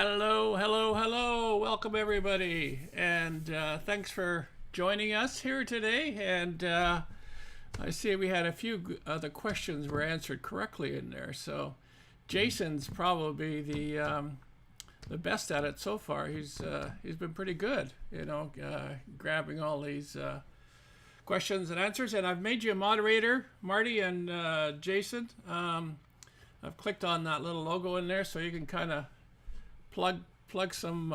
Hello, hello, hello. Welcome, everybody. And thanks for joining us here today. And I see we had a few the questions were answered correctly in there. So Jason's probably the best at it so far. He's been pretty good, grabbing all these questions and answers. And I've made you a moderator, Marty and Jason. I've clicked on that little logo in there so you can kind of plug some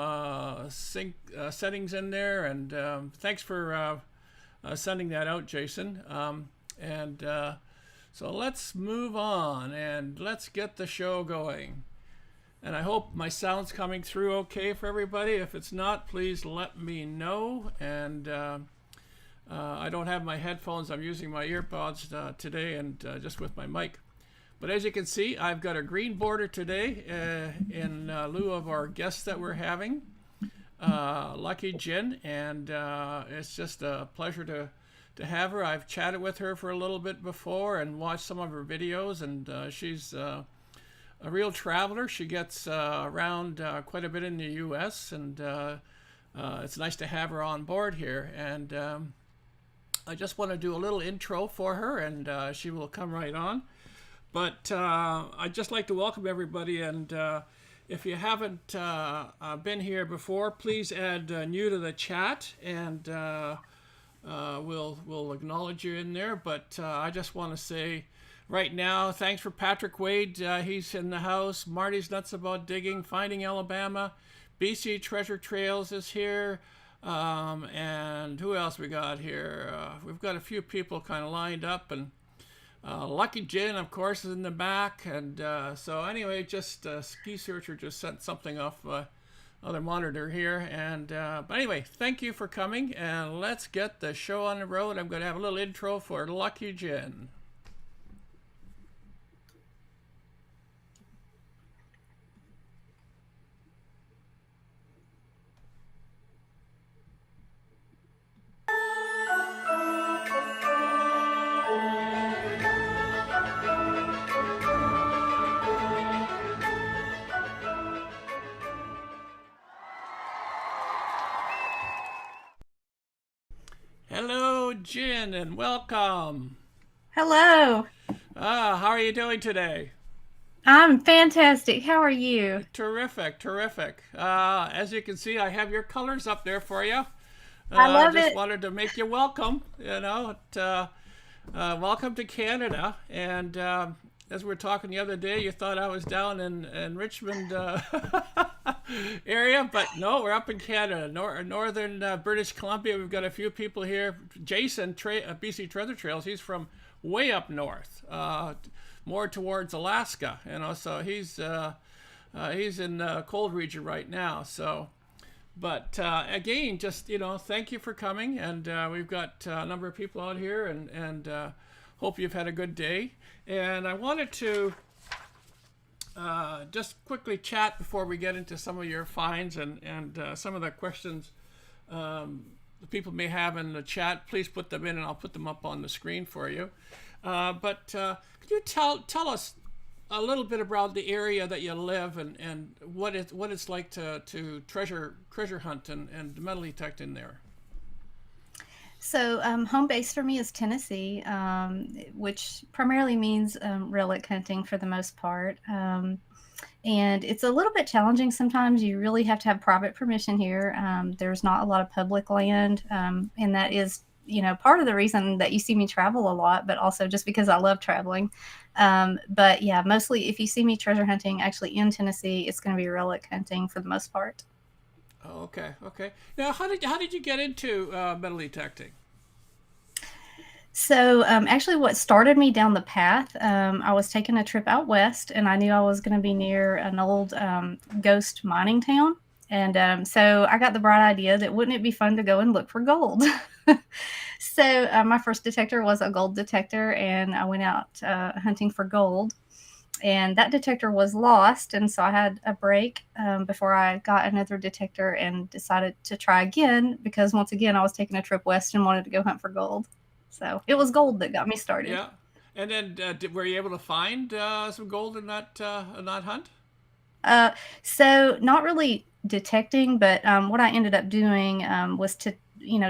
sync settings in there, and thanks for sending that out, Jason. So let's move on and let's get the show going. And I hope my sound's coming through okay for everybody. If it's not, please let me know. And I don't have my headphones. I'm using my earpods today, and just with my mic. But as you can see, I've got a green border today in lieu of our guest that we're having, Lucky Gin, and it's just a pleasure to have her. I've chatted with her for a little bit before and watched some of her videos, and she's a real traveler. She gets around quite a bit in the U.S., and it's nice to have her on board here. And I just want to do a little intro for her, and she will come right on. But I'd just like to welcome everybody, and if you haven't been here before, please add new to the chat, and we'll acknowledge you in there. But I just want to say right now, thanks for Patrick Wade. He's in the house. Marty's Nuts About Digging, Finding Alabama, BC Treasure Trails is here. And who else we got here? We've got a few people kind of lined up, and Lucky Gin, of course, is in the back. And so anyway, just Ski Searcher just sent something off other monitor here. And but anyway, thank you for coming, and let's get the show on the road. I'm going to have a little intro for Lucky Gin. Hello, Gin, and welcome. Hello. How are you doing today? I'm fantastic. How are you? Terrific, terrific. As you can see, I have your colors up there for you. I love Just it. wanted to make you welcome. Welcome to Canada. And as we were talking the other day, you thought I was down in Richmond area, but no, we're up in Canada, northern British Columbia. We've got a few people here. Jason, BC Treasure Trails, he's from way up north, more towards Alaska. So he's in the cold region right now. So. But again, just thank you for coming, and we've got a number of people out here, and hope you've had a good day. And I wanted to just quickly chat before we get into some of your finds and some of the questions the people may have in the chat. Please put them in, and I'll put them up on the screen for you. But could you tell us a little bit about the area that you live, and what it's like to treasure hunt and metal detect in there? So, home base for me is Tennessee, which primarily means relic hunting for the most part. And it's a little bit challenging sometimes. You really have to have private permission here. There's not a lot of public land, and that is part of the reason that you see me travel a lot, but also just because I love traveling. But yeah, mostly if you see me treasure hunting actually in Tennessee, it's going to be relic hunting for the most part. Oh, okay. Now, how did you get into metal detecting? So actually what started me down the path, I was taking a trip out west, and I knew I was going to be near an old ghost mining town. And so I got the bright idea that wouldn't it be fun to go and look for gold? So my first detector was a gold detector, and I went out hunting for gold. And that detector was lost, and so I had a break before I got another detector and decided to try again, because once again I was taking a trip west and wanted to go hunt for gold. So it was gold that got me started. Yeah. And then were you able to find some gold in that hunt? So not really detecting, but what I ended up doing was to,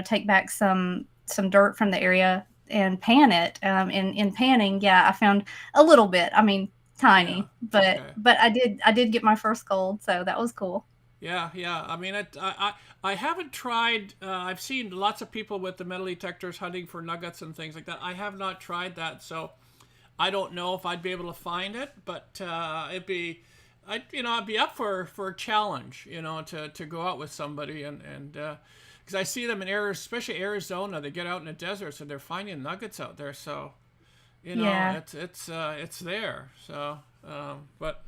take back some dirt from the area and pan it. And in panning, yeah, I found a little bit. I mean, Yeah. tiny, but Okay. I did get my first gold, so that was cool. Yeah, yeah. I mean, I haven't tried. I've seen lots of people with the metal detectors hunting for nuggets and things like that. I have not tried that, so I don't know if I'd be able to find it. But I'd be up for a challenge, to go out with somebody and because I see them in areas, especially Arizona. They get out in the deserts and they're finding nuggets out there. So Yeah. it's there. So but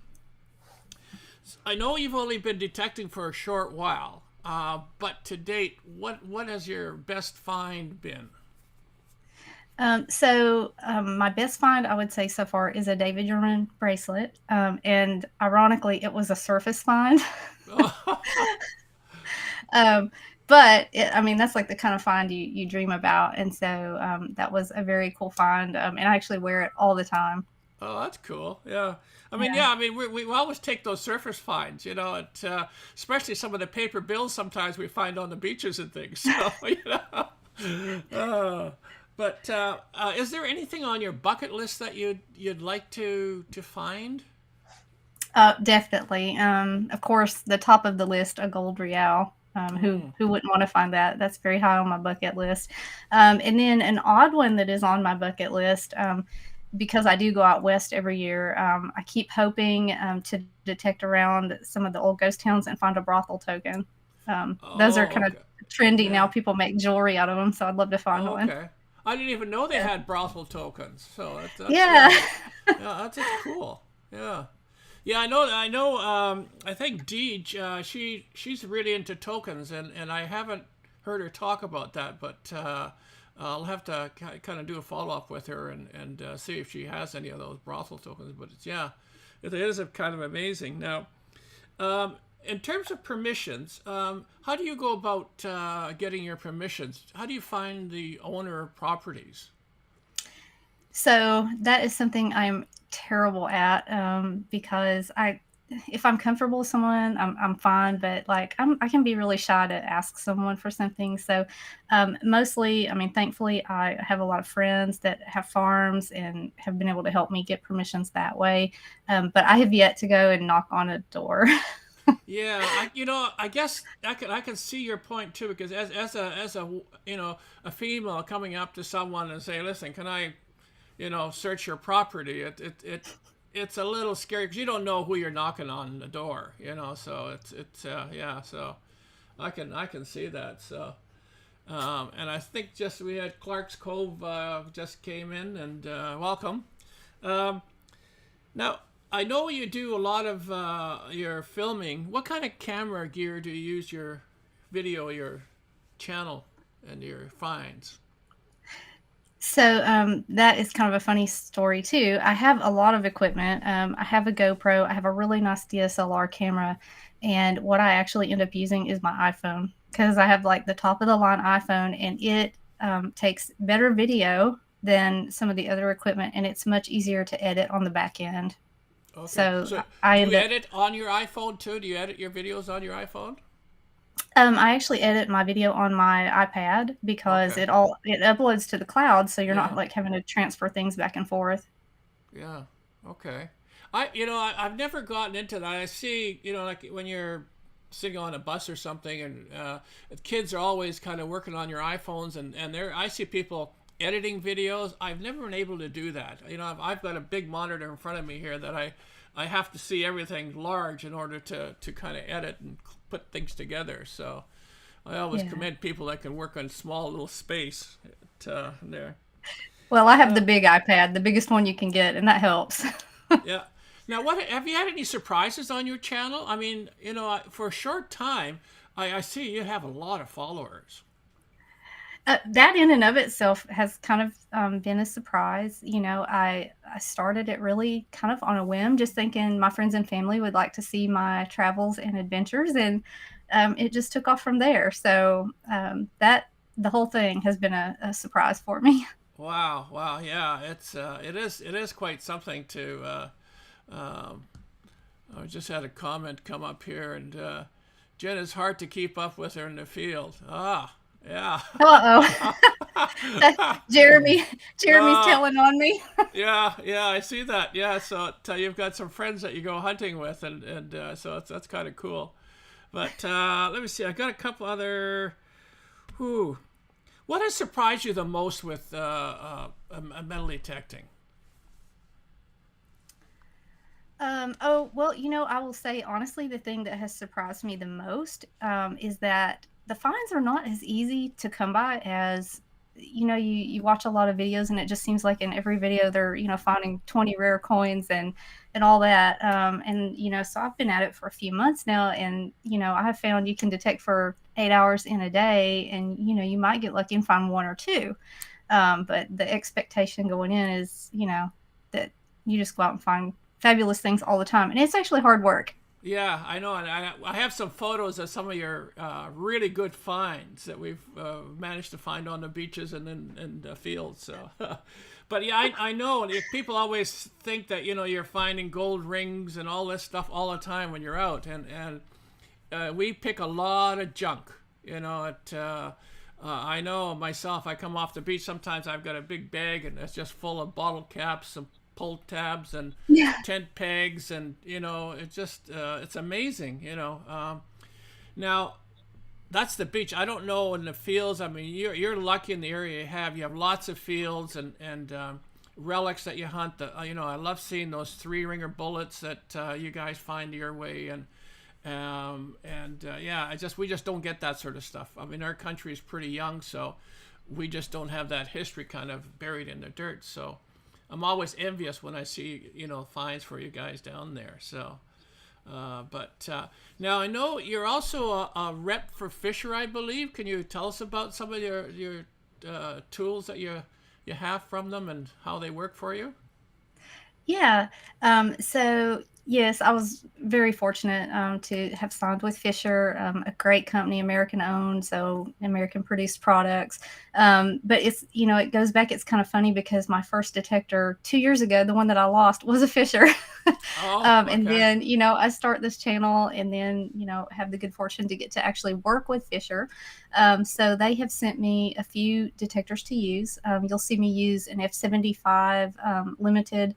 I know you've only been detecting for a short while, but to date, what has your best find been? My best find I would say so far is a David German bracelet, and ironically, it was a surface find. um, I mean, that's like the kind of find you dream about, and so that was a very cool find, and I actually wear it all the time. Oh, that's cool. Yeah. I mean, Yeah. yeah. I mean, we always take those surface finds, especially some of the paper bills. Sometimes we find on the beaches and things. So Uh, but is there anything on your bucket list that you'd like to find? Definitely. Of course, the top of the list, a gold real. Mm. Who wouldn't want to find that? That's very high on my bucket list. And then an odd one that is on my bucket list, because I do go out west every year. I keep hoping to detect around some of the old ghost towns and find a brothel token. Those are Oh, kind of okay. trendy now. Yeah. People make jewelry out of them, so I'd love to find Oh, one. okay. I didn't even know they Yeah. had brothel tokens. So that's Yeah. yeah, that's cool. Yeah. Yeah, I know. I know. I think Deej, she's really into tokens, and I haven't heard her talk about that. But I'll have to kind of do a follow up with her and see if she has any of those brothel tokens. But yeah, it is kind of amazing. Now, in terms of permissions, how do you go about getting your permissions? How do you find the owner of properties? So that is something I'm terrible at, because if I'm comfortable with someone, I'm fine, but like I can be really shy to ask someone for something. So mostly, I mean, thankfully, I have a lot of friends that have farms and have been able to help me get permissions that way. But I have yet to go and knock on a door. Yeah, I guess I can see your point too because as a a female coming up to someone and say, listen, can I search your property? It's a little scary because you don't know who you're knocking on the door, So it's yeah, so I can see that. So and I think just we had Clark's Cove just came in and welcome. Um, Now, I know you do a lot of your filming. What kind of camera gear do you use your video, your channel, and your finds? So that is kind of a funny story too. I have a lot of equipment. I have a GoPro. I have a really nice DSLR camera, and what I actually end up using is my iPhone because I have like the top of the line iPhone, and it takes better video than some of the other equipment, and it's much easier to edit on the back end. Okay. So So, I do end you up edit on your iPhone too? Do you edit your videos on your iPhone? I actually edit my video on my iPad because Okay. it uploads to the cloud, so you're not Yeah. like having to transfer things back and forth. Yeah. Okay. I've never gotten into that. I see, like when you're sitting on a bus or something, and kids are always kind of working on your iPhones, and I see people editing videos. I've never been able to do that. I've got a big monitor in front of me here that I have to see everything large in order to kind of edit and put things together. So I always Yeah. commend people that can work on small little space there. Well, I have the Uh, big iPad, the biggest one you can get, and that helps. Yeah. Now, what have you had any surprises on your channel? I mean, for a short time, I see you have a lot of followers. That in and of itself has kind of been a surprise. I started it really kind of on a whim, just thinking my friends and family would like to see my travels and adventures, and it just took off from there. So that the whole thing has been a surprise for me. Wow, wow, yeah, it is quite something to um, I just had a comment come up here, and Jen, it's hard to keep up with her in the field. Ah, yeah. Uh-oh. Jeremy's Ah, telling on me. yeah, yeah, I see that. Yeah, so you've got some friends that you go hunting with, and so that's kind of cool. But let me see. I got a couple other. Who? What has surprised you the most with metal detecting? Oh, well, I will say honestly, the thing that has surprised me the most is that the finds are not as easy to come by as, you watch a lot of videos and it just seems like in every video they're, finding 20 rare coins and all that. And, so I've been at it for a few months now and, I have found you can detect for 8 hours in a day and, you might get lucky and find one or two. But the expectation going in is, that you just go out and find fabulous things all the time, and it's actually hard work. Yeah, I know, and I have some photos of some of your really good finds that we've managed to find on the beaches and in the fields. So, but yeah, I know, and people always think that you're finding gold rings and all this stuff all the time when you're out, and we pick a lot of junk. I know myself. I come off the beach sometimes. I've got a big bag, and it's just full of bottle caps, some pull tabs and Yeah. tent pegs, and it's just it's amazing. Now that's the beach. I don't know in the fields. I mean, you're lucky in the area you have lots of fields and relics that you hunt. I love seeing those 3-ringer bullets that you guys find your way, and yeah, we just don't get that sort of stuff. I mean, our country is pretty young, so we just don't have that history kind of buried in the dirt. So I'm always envious when I see, finds for you guys down there. So, but now I know you're also a rep for Fisher, I believe. Can you tell us about some of your tools that you have from them and how they work for you? Yeah. So yes, I was very fortunate to have signed with Fisher, a great company, American owned, so American produced products. But it's, it goes back. It's kind of funny because my first detector 2 years ago, the one that I lost, was a Fisher. Oh, And okay. then, I start this channel and then, have the good fortune to get to actually work with Fisher. So they have sent me a few detectors to use. You'll see me use an F75 limited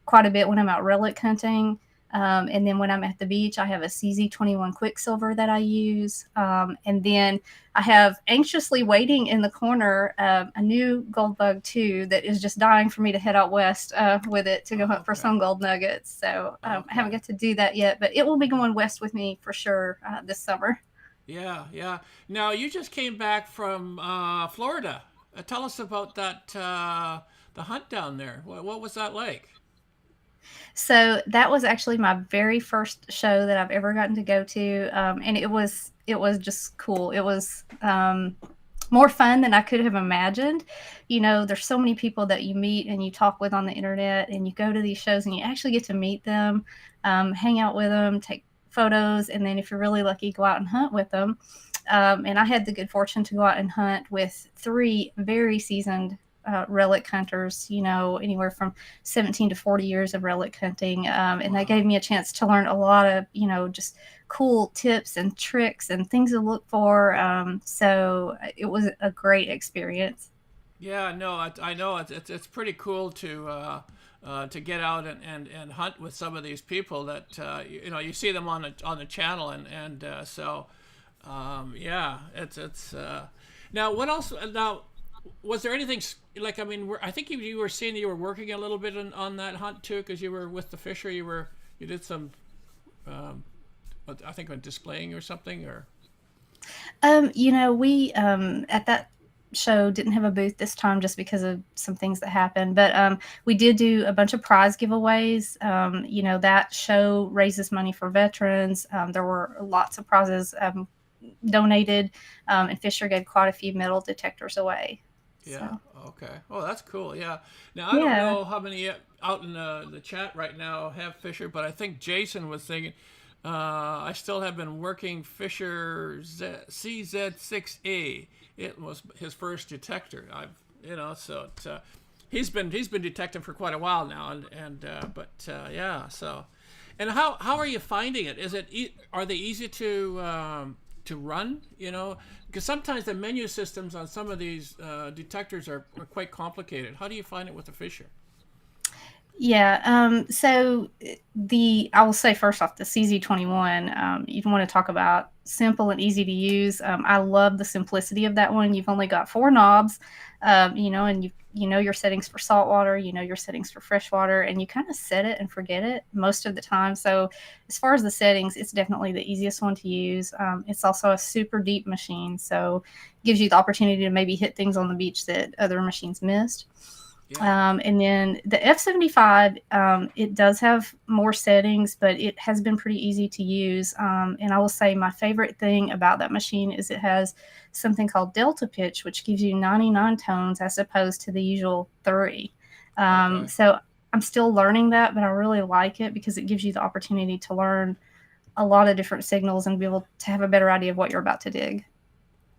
quite a bit when I'm out relic hunting. And then when I'm at the beach, I have a CZ21 Quicksilver that I use. And then I have anxiously waiting in the corner a new gold bug too that is just dying for me to head out west with it to go hunt for Okay. some gold nuggets. So I haven't Okay. got to do that yet, but it will be going west with me for sure this summer. Yeah, yeah. Now you just came back from Florida. Tell us about that the hunt down there. What was that like? So that was actually my very first show that I've ever gotten to go to, and it was just cool. It was more fun than I could have imagined. There's so many people that you meet and you talk with on the internet, and you go to these shows and you actually get to meet them, hang out with them, take photos, and then if you're really lucky, go out and hunt with them. And I had the good fortune to go out and hunt with 3 very seasoned relic hunters, anywhere from 17 to 40 years of relic hunting. And that Wow. gave me a chance to learn a lot of, just cool tips and tricks and things to look for. So it was a great experience. Yeah, no, I know it's pretty cool to get out and hunt with some of these people that you see them on the channel, and so yeah, it's now what else now. Was there anything like, I mean, I think you were saying you were working a little bit on that hunt too, because you were with the Fisher. You did some, um, I think, on displaying or something, or We at that show didn't have a booth this time just because of some things that happened, but we did do a bunch of prize giveaways. That show raises money for veterans. There were lots of prizes donated, and Fisher gave quite a few metal detectors away. yeah, So okay. Oh, that's cool. Yeah. Now I don't yeah. know how many out in the chat right now have Fisher, but I think Jason was thinking. I still have been working Fisher CZ6A. It was his first detector. So he's been detecting for quite a while now, and but yeah. So And how are you finding it? Is it are they easy to run? You know, because sometimes the menu systems on some of these detectors are quite complicated. How do you find it with the Fisher? Yeah. So I will say first off, the CZ21, you want to talk about simple and easy to use. I love the simplicity of that one. You've only got four knobs, and you know your settings for salt water, you know your settings for fresh water, and you kind of set it and forget it most of the time. So as far as the settings, it's definitely the easiest one to use. It's also a super deep machine, so it gives you the opportunity to maybe hit things on the beach that other machines missed. Yeah. And then the F75, it does have more settings, but it has been pretty easy to use. And I will say my favorite thing about that machine is it has something called delta pitch, which gives you 99 tones as opposed to the usual 3. Okay. So I'm still learning that, but I really like it because it gives you the opportunity to learn a lot of different signals and be able to have a better idea of what you're about to dig.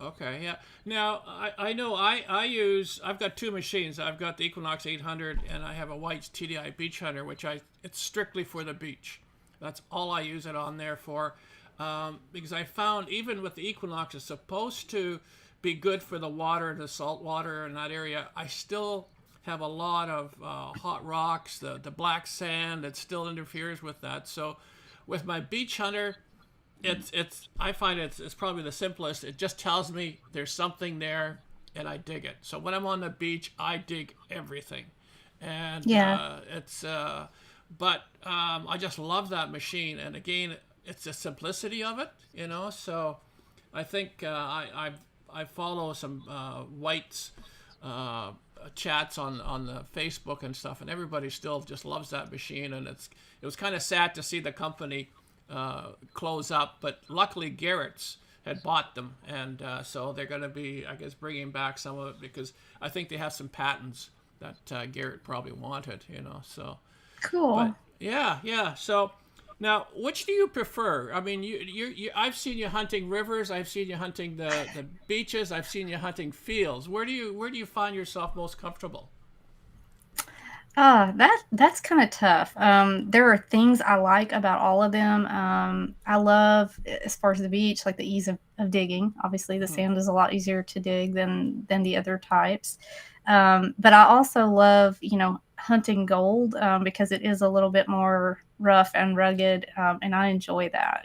Okay, yeah. Now I know I've got two machines. I've got the Equinox 800 and I have a White's TDI Beach Hunter, which it's strictly for the beach. That's all I use it on there for, because I found even with the Equinox, it's supposed to be good for the water, the salt water in that area. I still have a lot of hot rocks, the black sand that still interferes with that. So with my Beach Hunter, it's I find it's probably the simplest. It just tells me there's something there and I dig it. So when I'm on the beach, I dig everything. And Yeah. I just love that machine. And again, it's the simplicity of it, you know. So I think I follow some whites chats on the Facebook and stuff, and everybody still just loves that machine. And it was kind of sad to see the company close up, but luckily Garrett's had bought them, and so they're going to be, I guess, bringing back some of it because I think they have some patents that Garrett probably wanted, you know. So, but Cool. yeah. So now, which do you prefer? I mean, I've seen you hunting rivers, I've seen you hunting the beaches, I've seen you hunting fields. Where do you find yourself most comfortable? That's kind of tough. There are things I like about all of them. I love, as far as the beach, like the ease of digging. Obviously, the Hmm. sand is a lot easier to dig than the other types. But I also love, hunting gold, because it is a little bit more rough and rugged, and I enjoy that.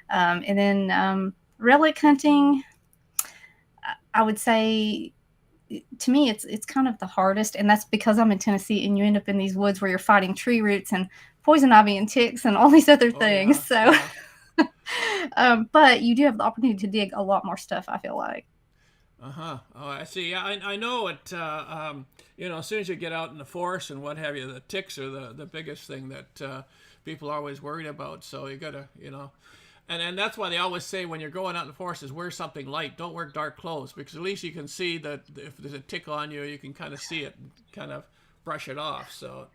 And then relic hunting, I would say to me it's kind of the hardest, and that's because I'm in Tennessee and you end up in these woods where you're fighting tree roots and poison ivy and ticks and all these other Oh things. yeah, So yeah. but you do have the opportunity to dig a lot more stuff, I feel like. Uh-huh. Oh, I see. Yeah, I know it. As soon as you get out in the forest and what have you, the ticks are the biggest thing that people are always worried about. So you gotta, and that's why they always say when you're going out in the forest is wear something light. Don't wear dark clothes because at least you can see that if there's a tick on you, you can kind of see it and kind of brush it off. So,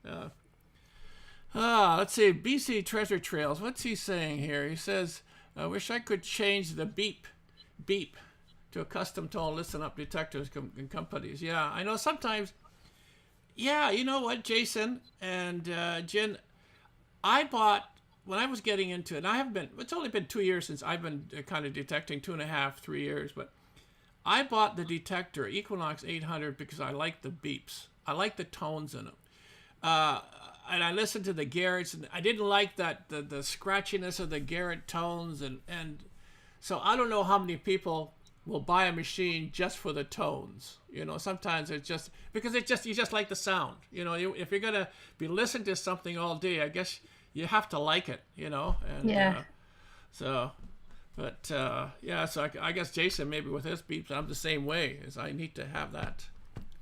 uh, let's see. BC Treasure Trails. What's he saying here? He says, "I wish I could change the beep to a custom tone listen up detectors and companies." Yeah, I know sometimes. Yeah, you know what, Jason and Jen, I bought when I was getting into it. And I haven't been. It's only been 2 years since I've been kind of detecting, 2.5, 3 years. But I bought the detector Equinox 800 because I like the beeps. I like the tones in them. Uh, and I listened to the Garrett's, and I didn't like that the scratchiness of the Garrett tones, and so I don't know how many people will buy a machine just for the tones. Sometimes it's just because you just like the sound. If you're gonna be listening to something all day, I guess you have to like it. And Yeah. so, but yeah. So I guess Jason maybe with his beeps, I'm the same way. Is I need to have that,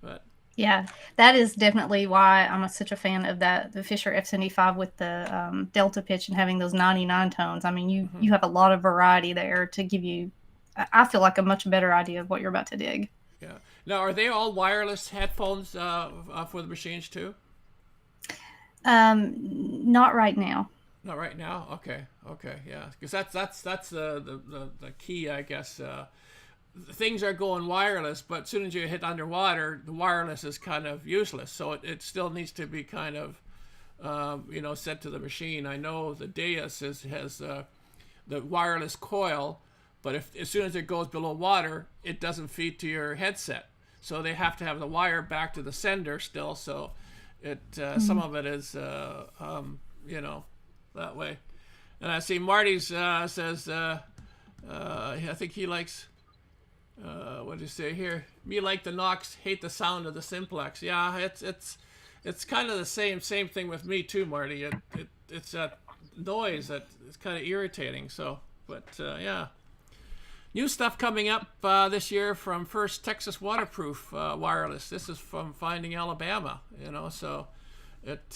but. Yeah, that is definitely why I'm such a fan of the Fisher F75 with the delta pitch and having those 99 tones. I mean, Mhm. you have a lot of variety there to give you, I feel like, a much better idea of what you're about to dig. Yeah. Now, are they all wireless headphones for the machines too? Not right now. Not right now. Okay. Okay. Yeah. Because that's the key, I guess. Things are going wireless, but as soon as you hit underwater, the wireless is kind of useless. So it still needs to be kind of set to the machine. I know the Deus has the wireless coil, but if as soon as it goes below water, it doesn't feed to your headset. So they have to have the wire back to the sender still. So it some of it is that way. And I see Marty's says I think he likes what did you say here? Me like the Knox, hate the sound of the simplex. Yeah, it's kind of the same thing with me too, Marty. It's that noise that is kind of irritating. So, but yeah, new stuff coming up this year from First Texas Waterproof Wireless. This is from Finding Alabama. So at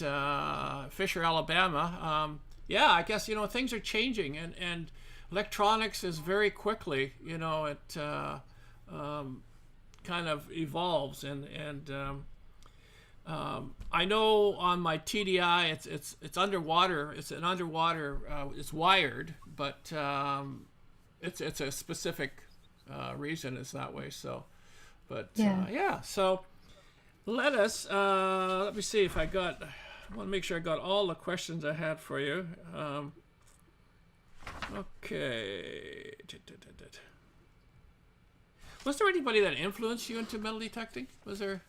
Fisher, Alabama. Yeah, I guess things are changing and electronics is very quickly. It kind of evolves and I know on my TDI it's underwater. It's an underwater. It's wired, but it's a specific reason it's that way. So, but yeah. So let me see if I want to make sure I got all the questions I had for you. Okay. Was there anybody that influenced you into metal detecting? Was there?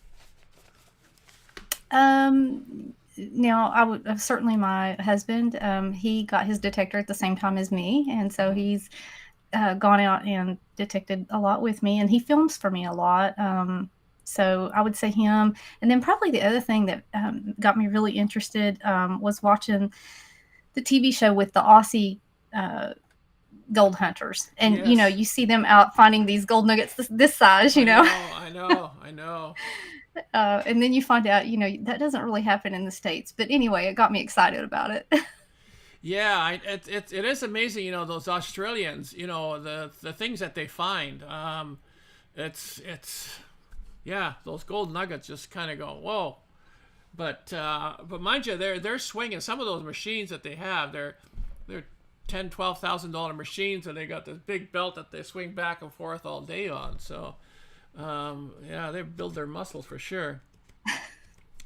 Now I would certainly my husband. He got his detector at the same time as me, and so he's gone out and detected a lot with me, and he films for me a lot. So I would say him, and then probably the other thing that got me really interested was watching the TV show with the Aussie gold hunters, and Yes. you see them out finding these gold nuggets this size. I know. And then you find out, that doesn't really happen in the States. But anyway, it got me excited about it. Yeah, it is amazing. Those Australians. The things that they find. Yeah, those gold nuggets just kind of go whoa. But mind you, they're swinging some of those machines that they have. They're $10,000-$12,000 machines, and they got this big belt that they swing back and forth all day on. So. Yeah, they build their muscles for sure.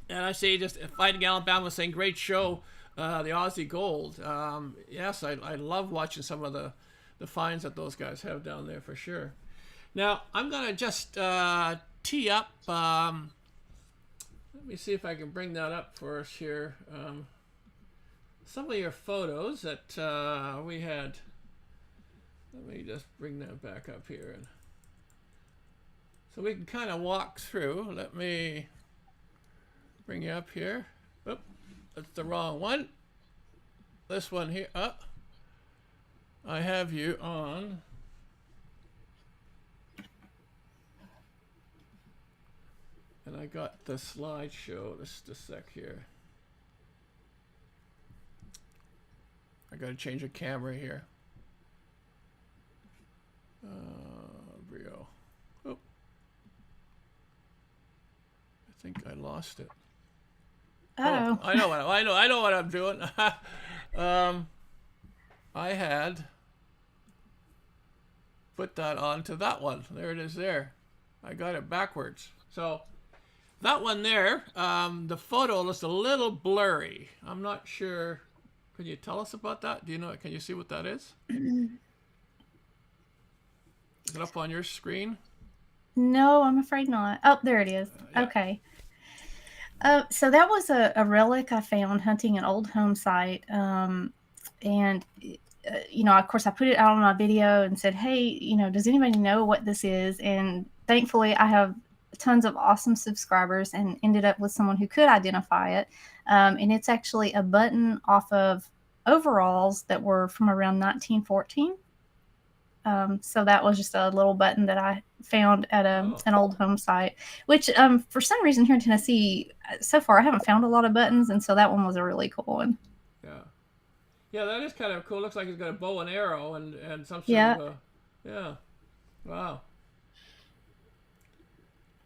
And I say just Fighting Alabama saying great show, the Aussie Gold. Yes, I love watching some of the finds that those guys have down there for sure. Now I'm gonna just tee up. Let me see if I can bring that up for us here. Some of your photos that we had. Let me just bring that back up here and. So we can kind of walk through. Let me bring you up here. Oop, that's the wrong one. This one here. I have you on. And I got the slideshow. Just a sec here. I got to change the camera here. Brio. I think I lost it. Oh, I know what I'm doing. I had put that onto that one. There it is there. I got it backwards. So that one there, the photo looks a little blurry. I'm not sure. Can you tell us about that? Do you know? Can you see what that is? Is it up on your screen? No, I'm afraid not. Oh, there it is. Yeah. Okay. So that was a relic I found hunting an old home site. And, of course, I put it out on my video and said, hey, does anybody know what this is? And thankfully, I have tons of awesome subscribers and ended up with someone who could identify it. And it's actually a button off of overalls that were from around 1914. So that was just a little button that I found at an old home site, which for some reason here in Tennessee, so far I haven't found a lot of buttons, and so that one was a really cool one. Yeah, that is kind of cool. Looks like it's got a bow and arrow and some sort of yeah. Wow.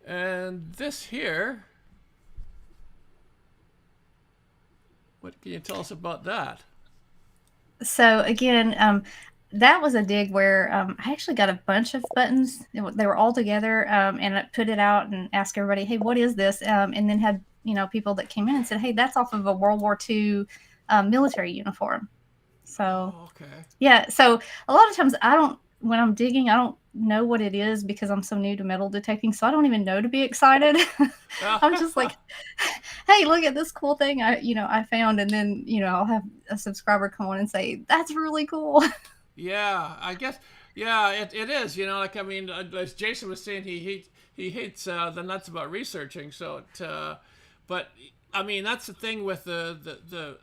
And this here, what can you tell us about that? So again, that was a dig where I actually got a bunch of buttons. They were all together, and I put it out and asked everybody, hey, what is this? And then had people that came in and said, "Hey, that's off of a World War II military uniform." So Oh, okay. yeah, so a lot of times when I'm digging, I don't know what it is because I'm so new to metal detecting, so I don't even know to be excited. I'm just like, "Hey, look at this cool thing I found," and then, I'll have a subscriber come on and say, "That's really cool." Yeah, I guess. Yeah, it is. Like I mean, as Jason was saying, he hates the nuts about researching. So, but I mean, that's the thing with the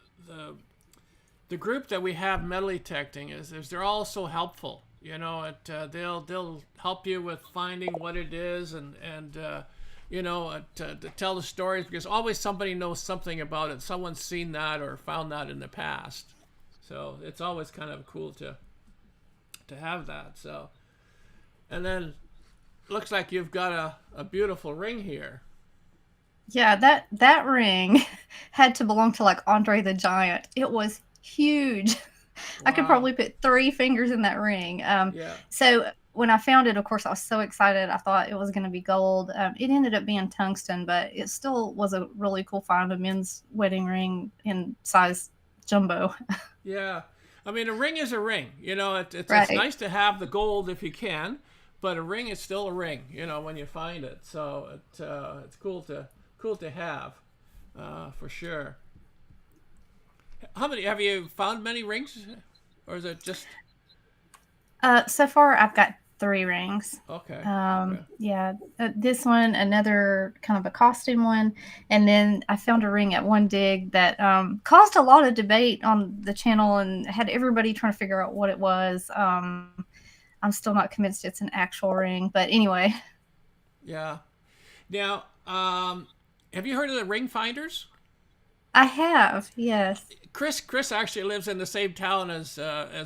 group that we have metal detecting is they're all so helpful. They'll help you with finding what it is and to tell the stories because always somebody knows something about it. Someone's seen that or found that in the past. So it's always kind of cool to have that. So, and then looks like you've got a beautiful ring here. Yeah, that ring had to belong to like Andre the Giant. It was huge. I could Wow. probably put 3 fingers in that ring. Yeah. So when I found it, of course, I was so excited. I thought it was going to be gold. It ended up being tungsten, but it still was a really cool find, a men's wedding ring in size jumbo. Yeah. I mean, a ring is a ring. It's Right. nice to have the gold if you can, but a ring is still a ring. When you find it. So it's cool to have, for sure. How many have you found? Many rings, or is it just So far, I've got 3 rings. okay? Okay. Yeah, this one, another kind of a costume one, and then I found a ring at one dig that caused a lot of debate on the channel and had everybody trying to figure out what it was. I'm still not convinced it's an actual ring, but anyway. Yeah. Now, have you heard of the ring finders? I have, yes. Chris actually lives in the same town as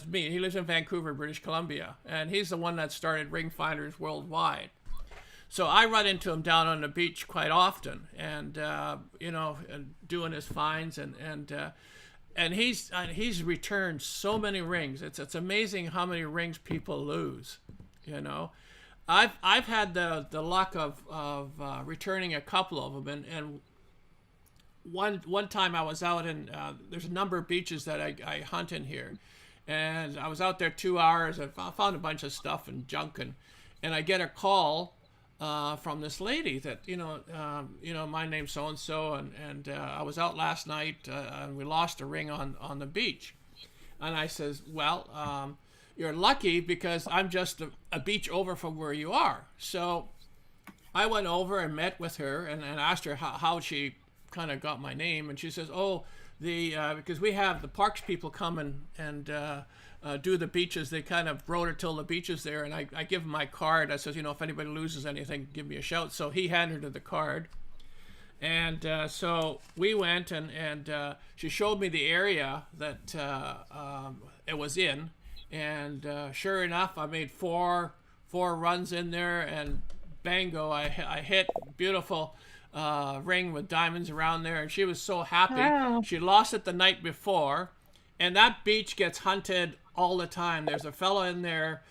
me. He lives in Vancouver, British Columbia, and he's the one that started ring finders worldwide. So I run into him down on the beach quite often, and and doing his finds, and he's returned so many rings. It's amazing how many rings people lose. You know, I've had the luck of returning a couple of them, and one time I was out in there's a number of beaches that I hunt in here, and I was out there 2 hours. I found a bunch of stuff and junk, and I get a call from this lady that my name's so and so, and I was out last night and we lost a ring on the beach, and I says, well, you're lucky because I'm just a beach over from where you are. So I went over and met with her and asked her how she kind of got my name, and she says, "Oh, the because we have the parks people come and do the beaches. They kind of rototill the beaches there, and I give them my card. I says, if anybody loses anything, give me a shout." So he handed her the card, and so we went and she showed me the area that it was in, and sure enough, I made four runs in there, and bango, I hit beautiful ring with diamonds around there, and she was so happy. Wow. She lost it the night before, and that beach gets hunted all the time. There's a fella in there.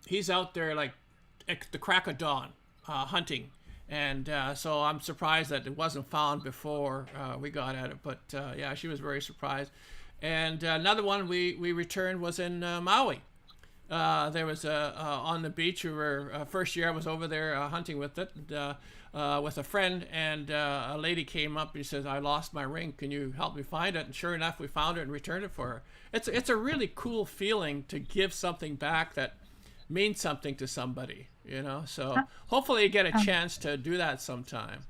He's out there like at the crack of dawn hunting, and so I'm surprised that it wasn't found before we got at it. But yeah, she was very surprised. And another one we returned was in Maui. There was on the beach. We were first year I was over there hunting with it with a friend, and a lady came up and says, "I lost my ring. Can you help me find it?" And sure enough, we found it and returned it for her. It's a really cool feeling to give something back that means something to somebody. So hopefully you get a chance to do that sometime.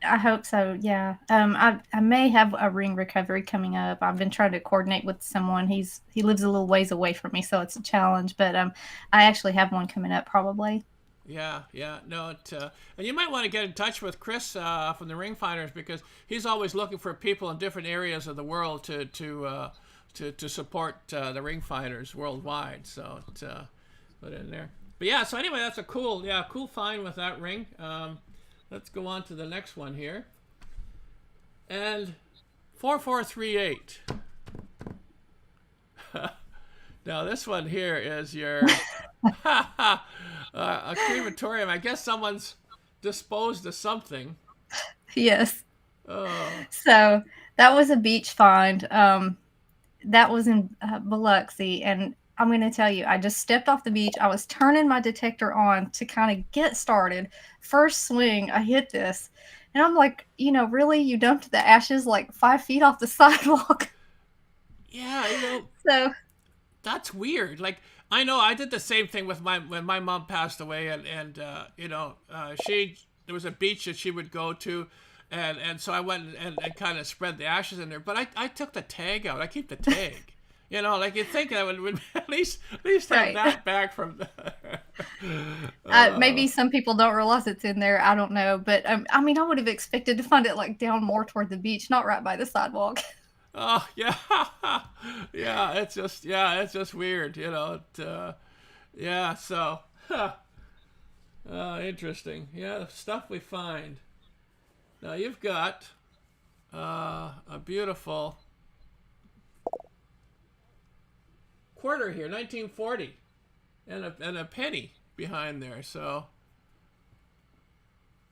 I hope so. Yeah. I may have a ring recovery coming up. I've been trying to coordinate with someone. He lives a little ways away from me, so it's a challenge. But I actually have one coming up probably. Yeah, yeah, no, and you might want to get in touch with Chris from the Ring Finders because he's always looking for people in different areas of the world to support the Ring Finders worldwide. So put it in there. But yeah, so anyway, that's a cool find with that ring. Let's go on to the next one here, and 4438. Now this one here is your a crematorium. I guess someone's disposed of something. Yes. Oh, So that was a beach find. That was in Biloxi, and I'm going to tell you, I just stepped off the beach. I was turning my detector on to kind of get started. First swing, I hit this, and I'm like, really, you dumped the ashes like 5 feet off the sidewalk. yeah. So That's weird. Like I know I did the same thing with my when my mom passed away, and she there was a beach that she would go to, and so I went and kind of spread the ashes in there. But I took the tag out. I keep the tag. Like you'd think I would at least have right. that back from the. Maybe some people don't realize it's in there. I don't know, but I mean, I would have expected to find it like down more toward the beach, not right by the sidewalk. Oh yeah, yeah. It's just weird. Yeah. So, interesting. Yeah, stuff we find. Now you've got a beautiful quarter here, 1940, and a penny behind there. So,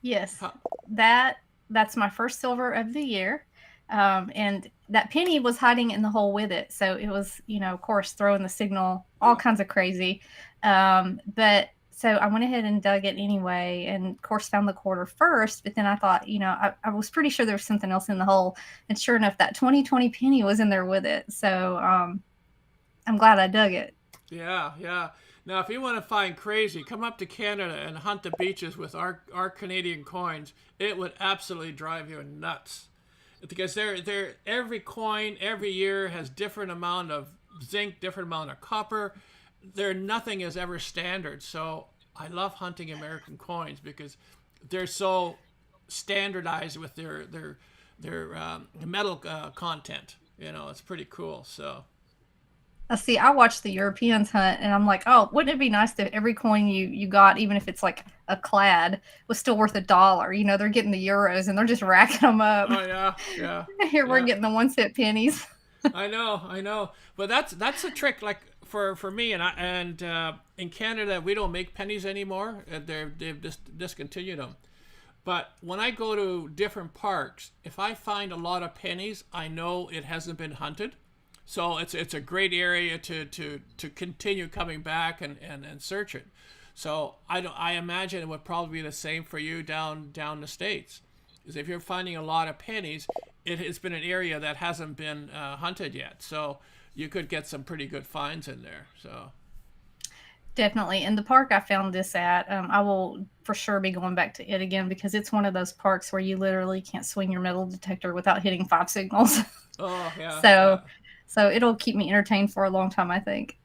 Yes, huh, that's my first silver of the year. And that penny was hiding in the hole with it. So it was, of course, throwing the signal, all huh. kinds of crazy. But so I went ahead and dug it anyway, and of course found the quarter first. But then I thought, I was pretty sure there was something else in the hole. And sure enough, that 2020 penny was in there with it. So I'm glad I dug it. Yeah. Now, if you want to find crazy, come up to Canada and hunt the beaches with our Canadian coins. It would absolutely drive you nuts, because they're every coin every year has different amount of zinc, different amount of copper. Nothing is ever standard. So I love hunting American coins because they're so standardized with their metal content. It's pretty cool. So. See, I watch the Europeans hunt, and I'm like, oh, wouldn't it be nice if every coin you got, even if it's like a clad, was still worth $1? They're getting the euros and they're just racking them up. Oh yeah. Here we're Yeah. getting the 1 cent pennies. I know. But that's a trick. Like for me and in Canada we don't make pennies anymore. They've discontinued them. But when I go to different parks, if I find a lot of pennies, I know it hasn't been hunted. So it's a great area to continue coming back and search it. So I imagine it would probably be the same for you down the States. Because if you're finding a lot of pennies, it has been an area that hasn't been hunted yet. So you could get some pretty good finds in there. So Definitely. In the park I found this at, I will for sure be going back to it again because it's one of those parks where you literally can't swing your metal detector without hitting 5 signals. oh so yeah. so it'll keep me entertained for a long time, I think.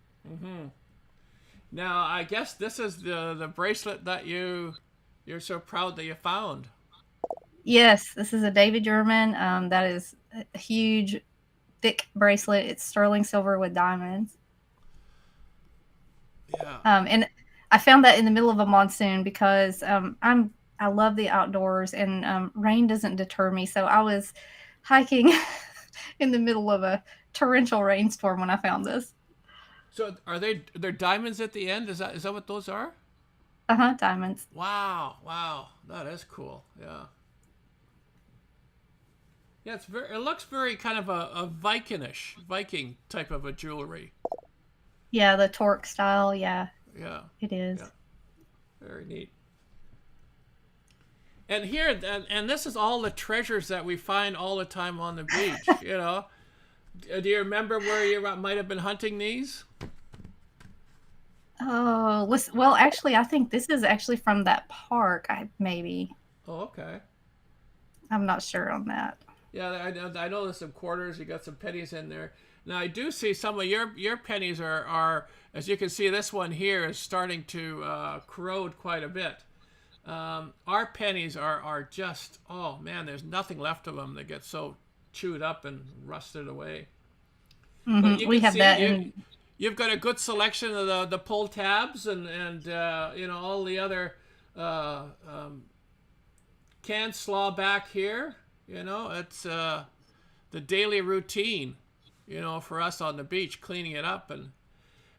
Now I guess this is the bracelet that you're so proud that you found. Yes, this is a David German. That is a huge, thick bracelet. It's sterling silver with diamonds. Yeah. And I found that in the middle of a monsoon because I love the outdoors and rain doesn't deter me. So I was hiking in the middle of a torrential rainstorm when I found this. So are there diamonds at the end? Is that what those are? Diamonds. Wow, that is cool. Yeah. Yeah, it looks very kind of a Viking type of a jewelry. Yeah, the torque style. Yeah, Yeah. it is. Yeah. Very neat. And here and this is all the treasures that we find all the time on the beach. Do you remember where you might have been hunting these? Oh, well, actually, I think this is actually from that park. Maybe. Oh, okay. I'm not sure on that. Yeah, I know there's some quarters. You got some pennies in there. Now I do see some of your pennies are as you can see, this one here is starting to corrode quite a bit. Our pennies are just, oh man, there's nothing left of them. They get so chewed up and rusted away. But you We can have see that in. you've got a good selection of the pull tabs and all the other canned slaw back here. It's the daily routine. For us on the beach, cleaning it up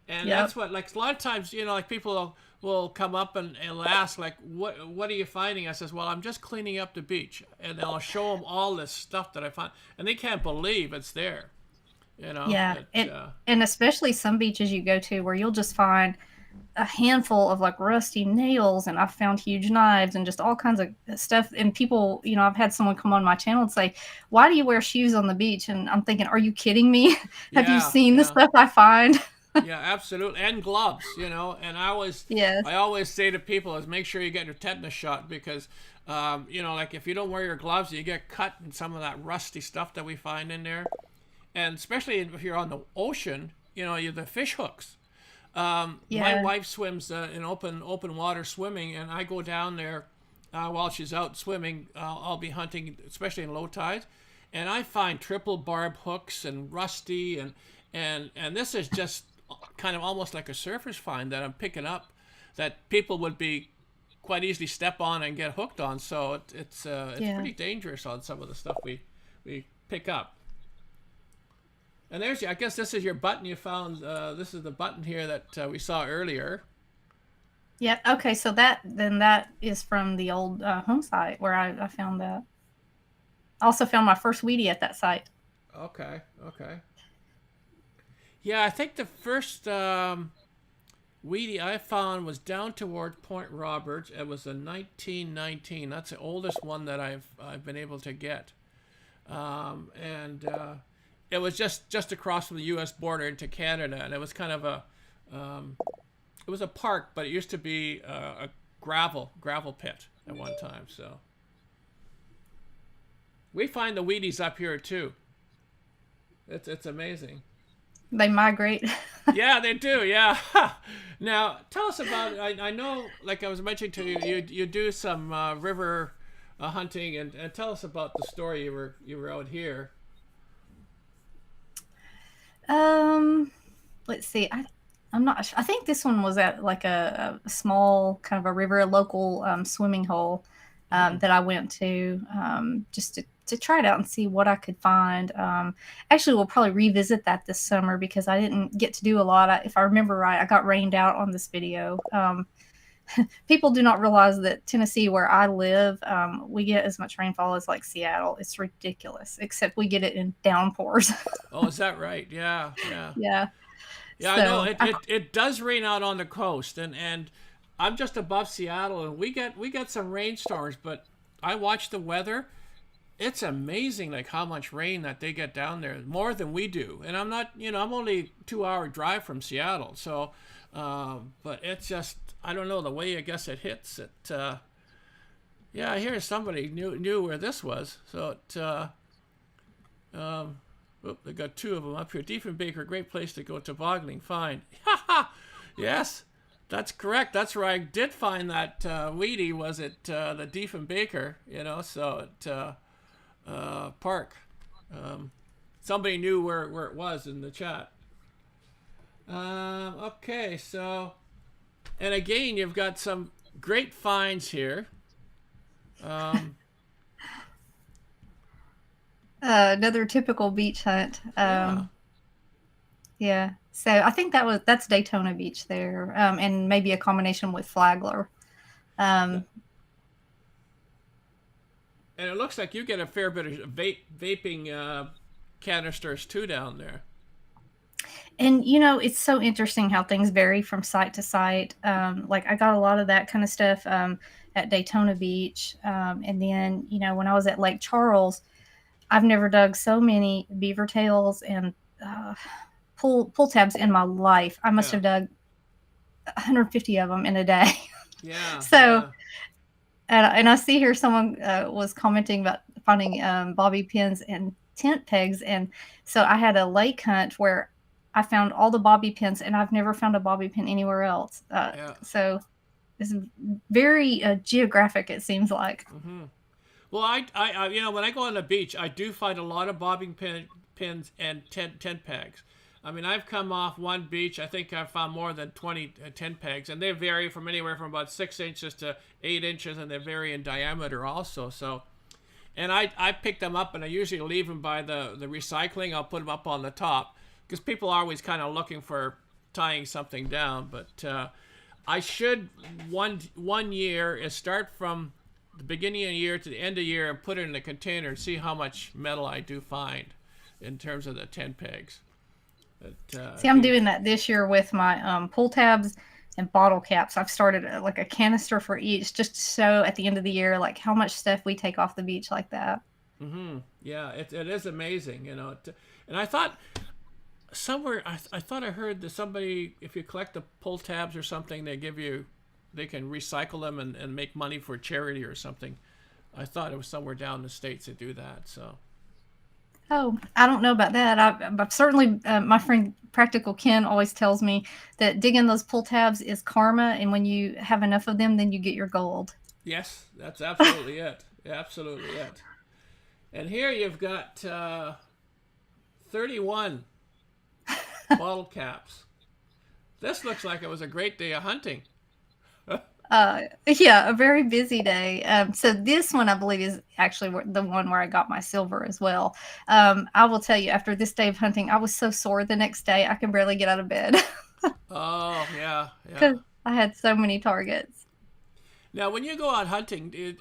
And Yep. that's what, like, a lot of times, you know, like people will come up and ask, like, what are you finding? I says, well, I'm just cleaning up the beach, and I'll show them all this stuff that I found, and they can't believe it's there. You know, Yeah. And especially some beaches you go to where you'll just find a handful of like rusty nails, and I've found huge knives and just all kinds of stuff. And people, you know, I've had someone come on my channel and say, why do you wear shoes on the beach? And I'm thinking, are you kidding me? Have you yeah, seen the yeah. stuff I find? Yeah, absolutely, and gloves, you know. And Yes. I always say to people is make sure you get your tetanus shot because, you know, like if you don't wear your gloves, you get cut in some of that rusty stuff that we find in there, and especially if you're on the ocean, you know, the fish hooks. My wife swims in open water swimming, and I go down there while she's out swimming. I'll be hunting, especially in low tide, and I find triple barb hooks and rusty and this is just kind of almost like a surfer's find that I'm picking up that people would be quite easily step on and get hooked on. So it's pretty dangerous on some of the stuff we pick up. And there's I guess this is your button you found. This is the button here that we saw earlier. Yeah. Okay. So that is from the old home site where I found that. I also found my first weedie at that site. Okay. Yeah, I think the first weedie I found was down toward Point Roberts. It was a 1919. That's the oldest one that I've been able to get, and it was just across from the U.S. border into Canada, and it was kind of it was a park, but it used to be a gravel pit at one time. So we find the weedies up here too. It's amazing. They migrate. Yeah, they do. Yeah. Now, tell us about. I know, like I was mentioning to you, you do some river hunting, and tell us about the story you were out here. Let's see. I'm not sure. I think this one was at like a small kind of a river, a local swimming hole that I went to just to try it out and see what I could find. Actually, we'll probably revisit that this summer because I didn't get to do a lot. If I remember right, I got rained out on this video. People do not realize that Tennessee, where I live, we get as much rainfall as like Seattle. It's ridiculous, except we get it in downpours. Oh, is that right? Yeah. Yeah. Yeah, So, I know it does rain out on the coast, and I'm just above Seattle, and we get some rainstorms. But I watch the weather. It's amazing, like how much rain that they get down there, more than we do. And I'm not, you know, I'm only 2-hour drive from Seattle, so, but it's just, I don't know, the way I guess it hits it. Yeah, I hear somebody knew where this was. So they got two of them up here. Diefenbaker, great place to go toboggling. Fine. Yes, that's correct. That's where I did find that weedie. Was it the Diefenbaker? You know, so at park. Somebody knew where it was in the chat. Okay, so, and again, you've got some great finds here. Another typical beach hunt. Yeah. So I think that's Daytona Beach there, and maybe a combination with Flagler. And it looks like you get a fair bit of vaping canisters too down there. And you know, it's so interesting how things vary from site to site. Like I got a lot of that kind of stuff at Daytona Beach, and then you know when I was at Lake Charles, I've never dug so many beaver tails and pull tabs in my life. I must have dug 150 of them in a day. Yeah. So, and I see here someone was commenting about finding bobby pins and tent pegs, and so I had a lake hunt where I found all the bobby pins, and I've never found a bobby pin anywhere else. So it's very geographic, it seems like. Mm-hmm. Well, I you know, when I go on the beach, I do find a lot of bobbing pins and tent pegs. I mean, I've come off one beach, I think I've found more than 20 tent pegs, and they vary from anywhere from about 6 inches to 8 inches, and they vary in diameter also. So, and I pick them up, and I usually leave them by the recycling. I'll put them up on the top, because people are always kind of looking for tying something down. But I should one year is start from the beginning of the year to the end of the year and put it in a container and see how much metal I do find in terms of the 10 pegs. But, See, I'm doing that this year with my pull tabs and bottle caps. I've started like a canister for each, just to show at the end of the year like how much stuff we take off the beach like that. Yeah, it is amazing, you know. And I thought somewhere, I thought I heard that somebody, if you collect the pull tabs or something, they can recycle them and make money for charity or something. I thought it was somewhere down in the States that do that. So. Oh, I don't know about that. I've certainly, my friend Practical Ken always tells me that digging those pull tabs is karma, and when you have enough of them, then you get your gold. Yes, that's absolutely it. Absolutely it. And here you've got 31 bottle caps. This looks like it was a great day of hunting. Yeah, a very busy day. So this one, I believe, is actually the one where I got my silver as well. I will tell you, after this day of hunting, I was so sore the next day, I could barely get out of bed. Oh, yeah. Because I had so many targets. Now, when you go out hunting,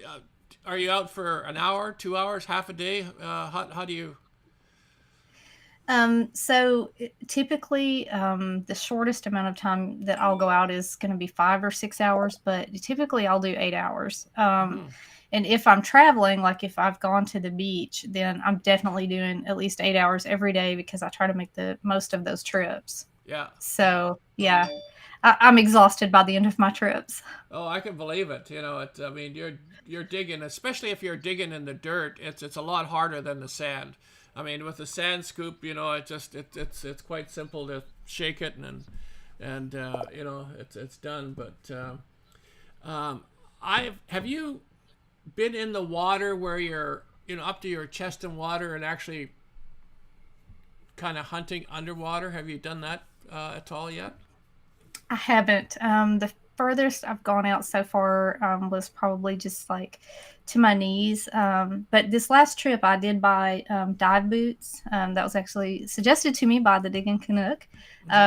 are you out for an hour, 2 hours, half a day? How do you... So typically, the shortest amount of time that I'll go out is going to be 5 or 6 hours, but typically I'll do 8 hours. And if I'm traveling, like if I've gone to the beach, then I'm definitely doing at least 8 hours every day because I try to make the most of those trips. Yeah. So yeah, I'm exhausted by the end of my trips. Oh, I can believe it. You know, I mean, you're digging, especially if you're digging in the dirt. It's a lot harder than the sand. I mean, with the sand scoop, you know, it's quite simple to shake it and you know, it's done. But have you been in the water where you're, you know, up to your chest in water and actually kind of hunting underwater? Have you done that at all yet? I haven't. The furthest I've gone out so far was probably just like to my knees. But this last trip, I did buy dive boots. That was actually suggested to me by the Digging Canuck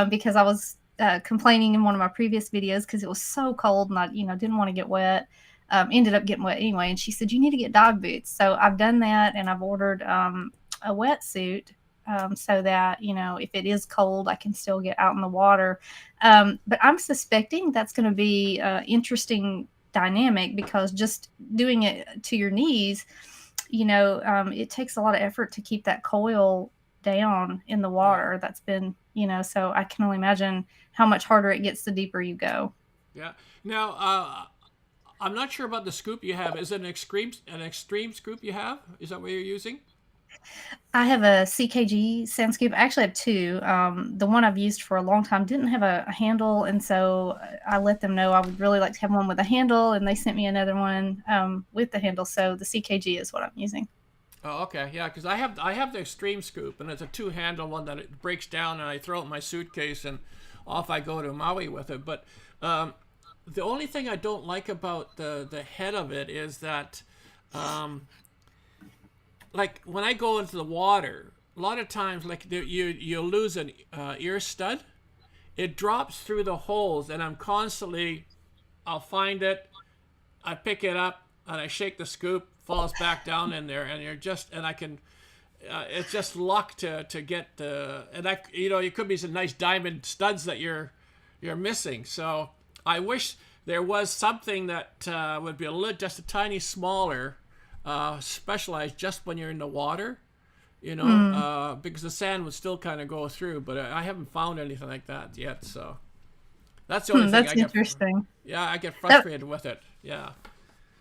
because I was complaining in one of my previous videos because it was so cold and I, you know, didn't want to get wet. Ended up getting wet anyway, and she said you need to get dive boots. So I've done that, and I've ordered a wetsuit. So that, you know, if it is cold, I can still get out in the water. But I'm suspecting that's going to be an interesting dynamic because just doing it to your knees, you know, it takes a lot of effort to keep that coil down in the water. That's been, you know, so I can only imagine how much harder it gets the deeper you go. Yeah. Now, I'm not sure about the scoop you have. Is it an extreme scoop you have? Is that what you're using? I have a CKG sand scoop. I actually have two. The one I've used for a long time didn't have a handle, and so I let them know I would really like to have one with a handle, and they sent me another one with the handle. So the CKG is what I'm using. Oh, okay, yeah, because I have the extreme scoop, and it's a two-handle one that it breaks down, and I throw it in my suitcase, and off I go to Maui with it. But the only thing I don't like about the head of it is that. Like when I go into the water, a lot of times, like you lose an ear stud, it drops through the holes, and I'll find it, I pick it up, and I shake the scoop, falls back down in there, and it's just luck to get the, and you know, it could be some nice diamond studs that you're missing. So I wish there was something that would be just a tiny smaller. Specialized just when you're in the water, you know, because the sand would still kind of go through, but I haven't found anything like that yet. So that's the only thing. That's interesting. I get frustrated with it. Yeah.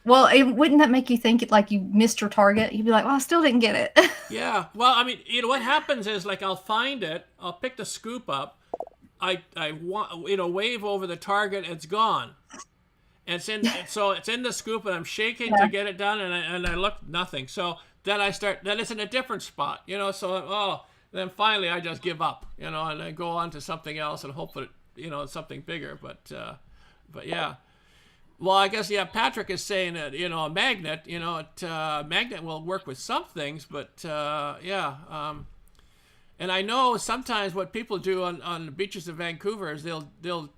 Well, wouldn't that make you think like you missed your target? You'd be like, well, I still didn't get it. Yeah. Well, I mean, you know, what happens is like I'll find it, I'll pick the scoop up, I wave over the target, it's gone. And so it's in the scoop, and I'm shaking to get it done, and I look nothing. So then then it's in a different spot, you know. So then finally I just give up, you know, and I go on to something else and hope that you know, it's something bigger. But yeah, well, I guess Patrick is saying that, you know, a magnet, you know, magnet will work with some things, but And I know sometimes what people do on the beaches of Vancouver is they'll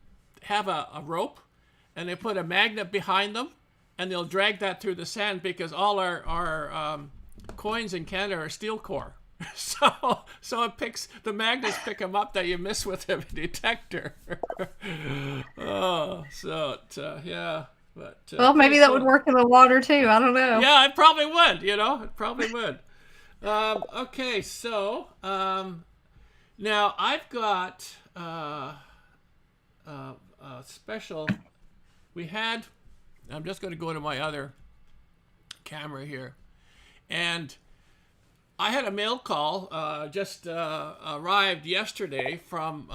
have a rope, and they put a magnet behind them, and they'll drag that through the sand, because all our coins in Canada are steel core. So the magnets pick them up that you miss with a detector. Yeah. But well, maybe that would work in the water too. I don't know. Yeah, it probably would. It probably would. Okay, so now I've got a special. I'm just going to go to my other camera here, and I had a mail call just arrived yesterday from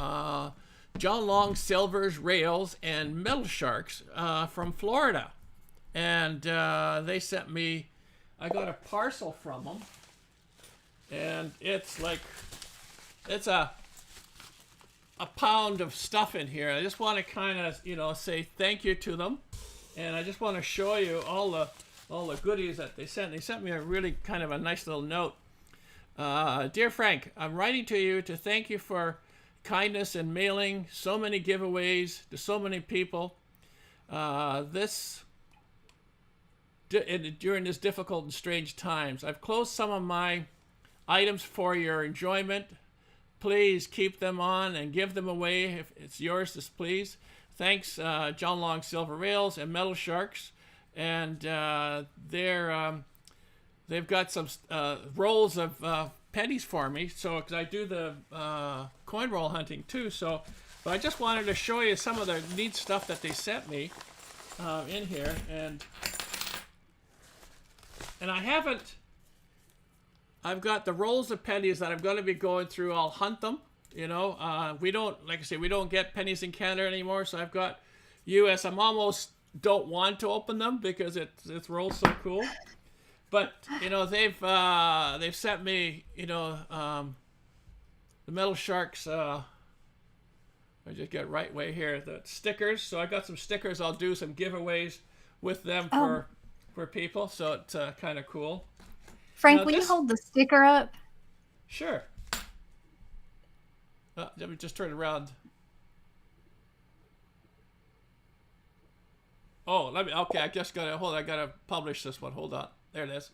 John Long Silvers, Rails, and Metal Sharks from Florida. And they sent me, I got a parcel from them. And it's a pound of stuff in here. I just want to kind of, say thank you to them. And I just want to show you all the goodies that they sent. They sent me a really kind of a nice little note. Dear Frank, I'm writing to you to thank you for kindness and mailing so many giveaways to so many people. During this difficult and strange times, I've closed some of my items for your enjoyment. Please keep them on and give them away if it's yours, just please. Thanks, John Long Silver Rails and Metal Sharks, and they've got some rolls of pennies for me, so because I do the coin roll hunting too. But I just wanted to show you some of the neat stuff that they sent me in here, and I've got the rolls of pennies that I'm going to be going through. I'll hunt them. We don't, like I say, we don't get pennies in Canada anymore, so I've got US. I'm almost don't want to open them because it's rolled so cool. But they've sent me the Metal Sharks. I just get right way here the stickers. So I got some stickers. I'll do some giveaways with them for people. So it's kind of cool. Frank, will you hold the sticker up? Sure. Let me just turn it around. Oh, okay, I just gotta hold. I gotta publish this one. Hold on. There it is.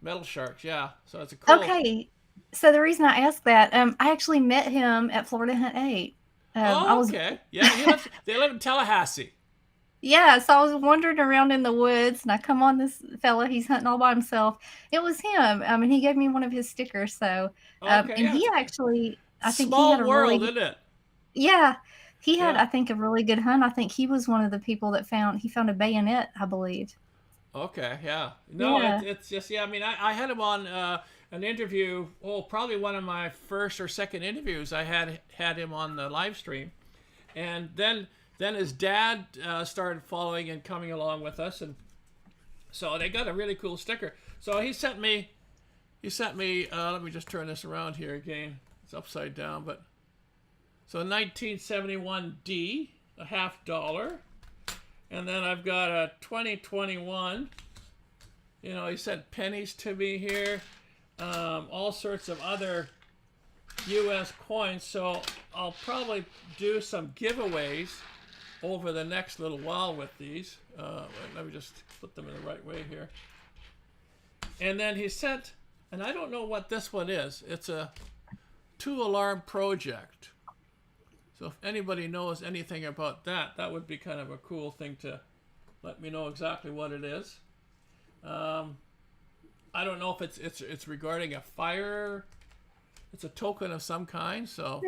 Metal Sharks, yeah. So it's a cool. Okay, so the reason I asked that, I actually met him at Florida Hunt 8. Okay. Yeah, they live in Tallahassee. Yeah, so I was wandering around in the woods, and I come on this fella. He's hunting all by himself. It was him. And he gave me one of his stickers. So, he actually, I think he had a world, isn't it? Yeah, he had, I think, a really good hunt. I think he was one of the people that found a bayonet, I believe. Okay, yeah. No, yeah. It's just, I mean, I had him on an interview. Probably one of my first or second interviews. I had him on the live stream, and then his dad started following and coming along with us, and so they got a really cool sticker. So he sent me. Let me just turn this around here again. It's upside down, but so 1971 D, a $50, and then I've got a 2021. He sent pennies to me here, all sorts of other U.S. coins. So I'll probably do some giveaways over the next little while with these. Let me just put them in the right way here. And then he sent, and I don't know what this one is. It's a 2-alarm project. So if anybody knows anything about that, that would be kind of a cool thing to let me know exactly what it is. I don't know if it's regarding a fire. It's a token of some kind. So.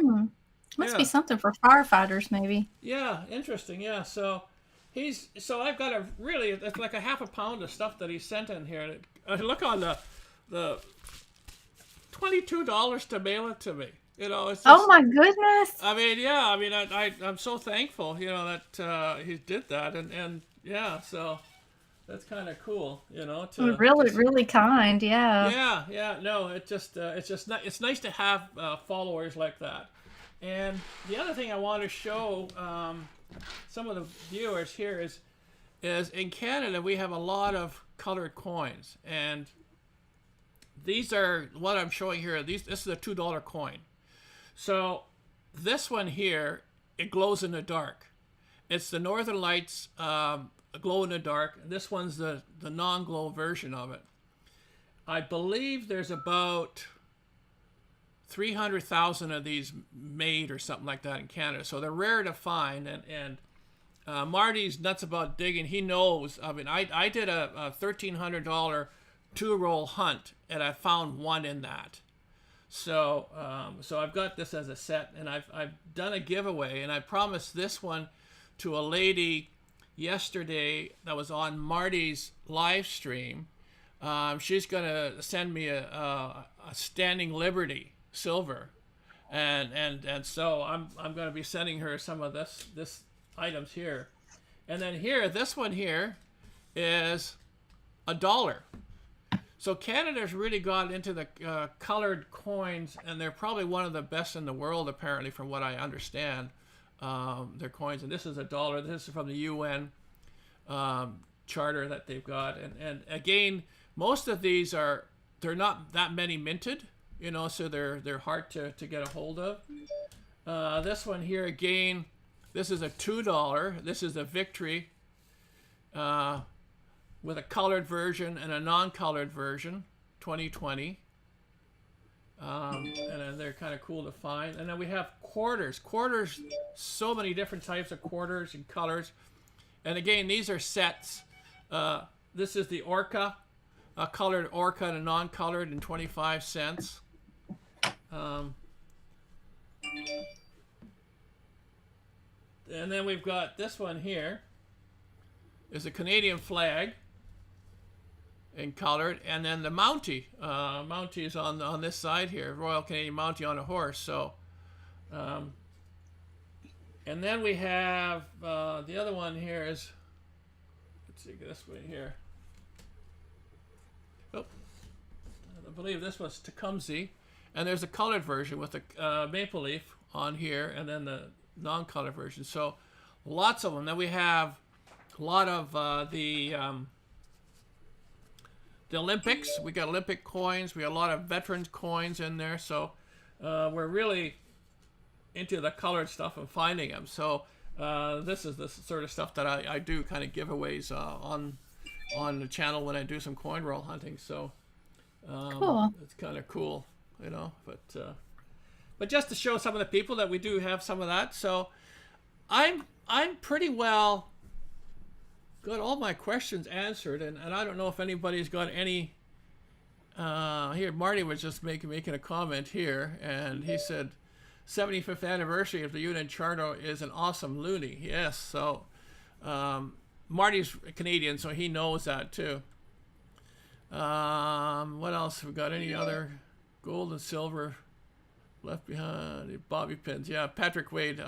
Must be something for firefighters, maybe. Yeah, interesting. Yeah, so I've got it's like a half a pound of stuff that he sent in here. Look on the $22 to mail it to me. It's just, oh my goodness! I mean, yeah, I mean, I'm so thankful, that he did that, and yeah, so that's kind of cool, really kind, yeah. Yeah. No, it's nice to have followers like that. And the other thing I want to show some of the viewers here is in Canada we have a lot of colored coins, and these are what I'm showing here. This is a $2 coin. So this one here, it glows in the dark. It's the Northern Lights glow in the dark. This one's the non-glow version of it. I believe there's about 300,000 of these made or something like that in Canada. So they're rare to find. And Marty's nuts about digging. He knows. I mean, I did a $1,300 2-roll hunt, and I found one in that. So so I've got this as a set, and I've done a giveaway, and I promised this one to a lady yesterday that was on Marty's live stream. She's gonna send me a Standing Liberty silver, and so I'm gonna be sending her some of this items here, and then here, this one here is $1. So Canada's really got into the colored coins, and they're probably one of the best in the world, apparently, from what I understand. Their coins, and this is $1. This is from the UN charter that they've got, and again, most of these they're not that many minted, you know, so they're hard to get a hold of. This one here again, this is a $2. This is a Victory with a colored version and a non-colored version, 2020. And then they're kind of cool to find. And then we have quarters. Quarters, so many different types of quarters and colors. And again, these are sets. This is the Orca, a colored Orca and a non-colored, and 25 cents. And then we've got this one here. Is a Canadian flag in colored, and then the Mountie. Mountie is on this side here, Royal Canadian Mountie on a horse. So, and then we have the other one here is, let's see, this one here. Oh, I believe this was Tecumseh, and there's a colored version with a maple leaf on here, and then the non-colored version. So, lots of them. Then we have a lot of the Olympics. We got Olympic coins. We got a lot of veterans coins in there. So we're really into the colored stuff and finding them. So this is the sort of stuff that I do, kind of giveaways on the channel when I do some coin roll hunting. So Cool. it's kind of cool, you know. But just to show some of the people that we do have some of that. So I'm pretty well got all my questions answered, and I don't know if anybody's got any. Here, Marty was just making a comment here, and he said, 75th anniversary of the UN Charter is an awesome loony. Yes, so Marty's Canadian, so he knows that too. What else? We got any other gold and silver left behind? Bobby pins. Yeah, Patrick Wade.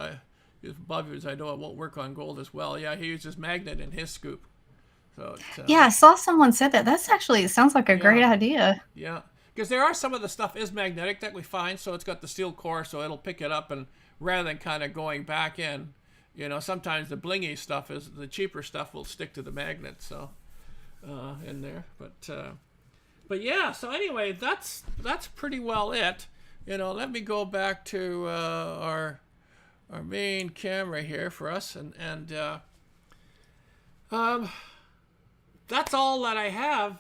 Bobby was, I know it won't work on gold as well. Yeah, he uses magnet in his scoop. So Yeah, I saw someone said that. That's actually, it sounds like a great idea. Yeah, because there are some of the stuff is magnetic that we find, so it's got the steel core, so it'll pick it up, and rather than kind of going back in, you know, sometimes the blingy stuff is the cheaper stuff will stick to the magnet, so in there. But yeah, so anyway, that's pretty well it. You know, let me go back to our main camera here for us, and that's all that I have,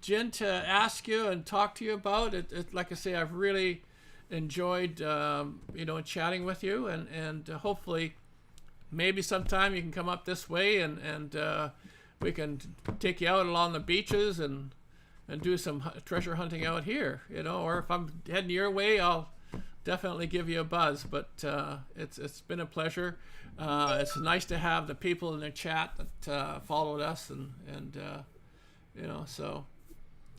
Jen, to ask you and talk to you about. It like I say, I've really enjoyed chatting with you, and hopefully maybe sometime you can come up this way, and we can take you out along the beaches and do some treasure hunting out here, you know, or if I'm heading your way, I'll definitely give you a buzz. But it's been a pleasure. It's nice to have the people in the chat that followed us, and so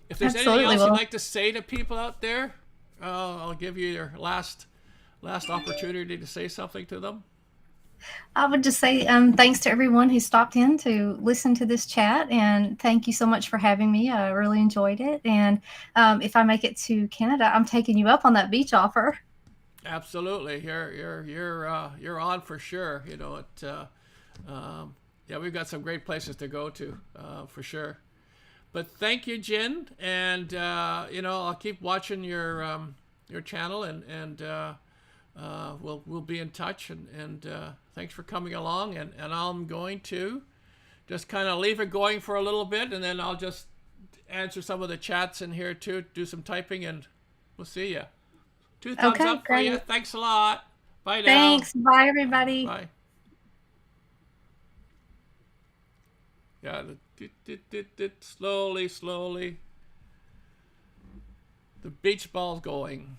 if there's anything else you'd like to say to people out there, I'll give you your last opportunity to say something to them. I would just say thanks to everyone who stopped in to listen to this chat, and thank you so much for having me. I really enjoyed it, and if I make it to Canada, I'm taking you up on that beach offer. Absolutely, you're on for sure. You know, we've got some great places to go to for sure. But thank you, Jen, and I'll keep watching your channel, and we'll be in touch, and thanks for coming along, and I'm going to just kind of leave it going for a little bit, and then I'll just answer some of the chats in here too, do some typing, and we'll see you. 2 thumbs up for you. Thanks a lot. Bye now. Thanks. Bye, everybody. Bye. Yeah, slowly. The beach ball's going.